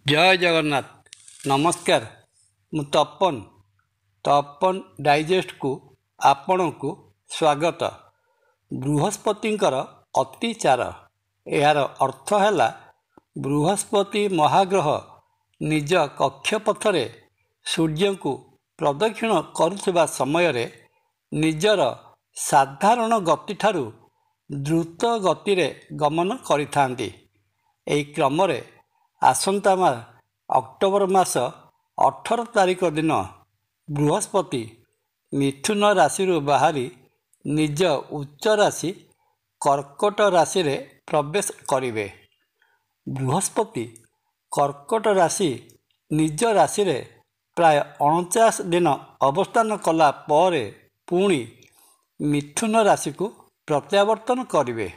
जय जगन्नाथ। नमस्कार। मु तपन डाइजेस्ट को आपण को स्वागत। बृहस्पतिंकर अतिचार यार अर्थ है बृहस्पति महाग्रह निज कक्षपथरे सूर्य को प्रदक्षिण करुवा समय रे निजर साधारण गति ठारू द्रुत गति रे गमन करिथांती। एही क्रम रे आसंता अक्टोबर मास 18 तारिख दिन बृहस्पति मिथुन राशि बाहरी निज उच्च राशि कर्कट राशि रे प्रवेश करिवे। बृहस्पति कर्कट राशि निज राशि रे प्राय 49 दिन अवस्थान कला परे पुणी मिथुन राशि को प्रत्यावर्तन करिवे।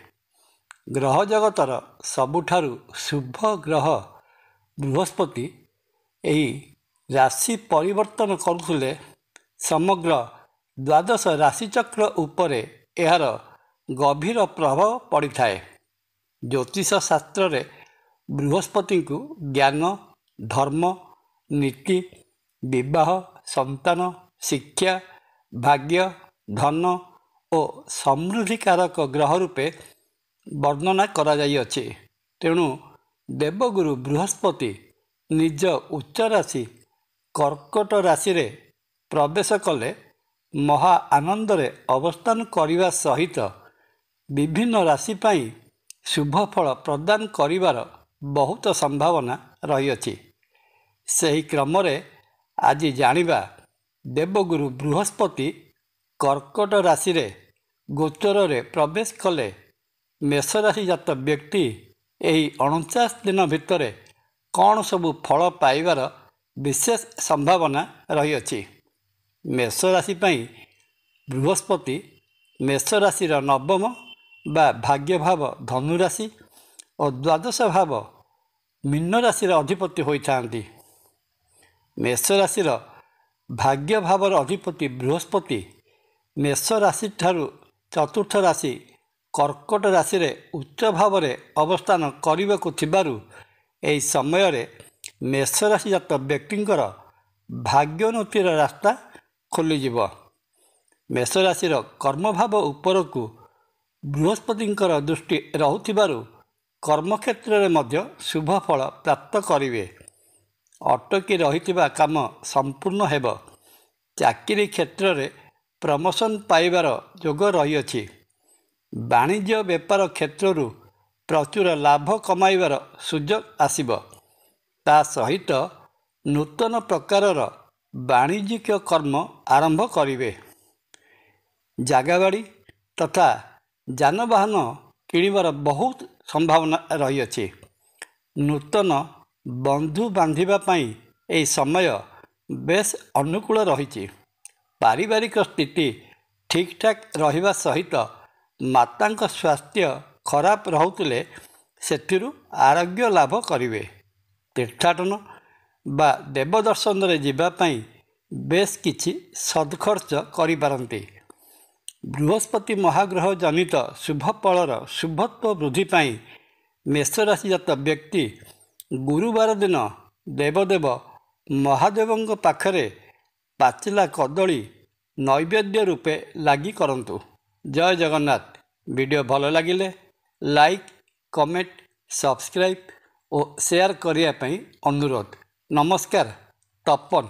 ग्रह जगतर सबुठारु शुभ ग्रह बृहस्पति एही राशि परिवर्तन करुले समग्र द्वादश राशिचक्र उपरे एहार गभीर प्रभाव पड़ी थाए। ज्योतिष शास्त्र रे बृहस्पति को ज्ञान, धर्म, नीति, विवाह, संतान, शिक्षा, भाग्य, धन और समृद्धि कारक ग्रह रूपे वर्णना करा जाई अछि। तेणु देवगुरु बृहस्पति निज उच्च राशि कर्कट राशि रे प्रवेश कले महा आनंद रे अवस्थान करिवा सहित विभिन्न राशि पाई शुभ फल प्रदान करिवार बहुत संभावना रही अछि। सही क्रम रे आज जानिबा देवगुरु बृहस्पति कर्कट राशि रे गोचर रे प्रवेश कले मेष राशि जात व्यक्ति एही 49 दिन भितर कौन सबु फल पाइबार विशेष संभावना रही अछि। मेष राशि पाई बृहस्पति मेष राशिर नवम बा भाग्य भाव धनु राशि और द्वादश भाव मीन राशिर अधिपति होइथांती। मेष राशिर भाग्य भावर अधिपति बृहस्पति मेष राशि ठारू चतुर्थ राशि कर्कट राशि रे उच्च भाव रे अवस्थान करिबाकु थिबारु एही समय रे मेष राशि जात व्यक्तिंकर भाग्योन्नतिर रास्ता खोलिजिव। मेष राशिर कर्म भाव उपरकु बृहस्पतिंकर दृष्टि रहुथिबारु कर्मक्षेत्र रे मध्य शुभ फल प्राप्त करिवे। अटकी रहिथिबा काम संपूर्ण हेब। चाकरी क्षेत्र रे प्रमोशन पाइबार योग रही अछि। वाणिज्य व्यापार क्षेत्रु प्रचुर लाभ कमाइबार सुजोग आसिब। ता सहित नूतन प्रकारर वाणिज्यिक कर्म आरंभ करिवे। जागाबाड़ी तथा जानवाहन किणिबार बहुत संभावना रही अछि। नूतन बंधु बांधिबा पई एही समय बेस अनुकूल रहिछि। पारिवारिक स्थिति ठीक ठाक रहिबा सहित मातांक स्वास्थ्य खराब रहुतिले सेथिरु आरोग्य लाभ करिवे। तीर्थाटन बा देवदर्शन रे जिबा पई बेस किछि सदखर्च करि पारंती। बृहस्पति महाग्रह जनित शुभ फलर शुभत्व वृद्धि पई मेष राशि जात व्यक्ति गुरुवार दिन देवदेव महादेवंक पाखरे पाचिला कदली नैवेद्य रूपे लागी करंतु। जय जगन्नाथ। वीडियो भल लगिले लाइक, कमेंट, सब्सक्राइब और शेयर करिया पई अनुरोध। नमस्कार। तपन।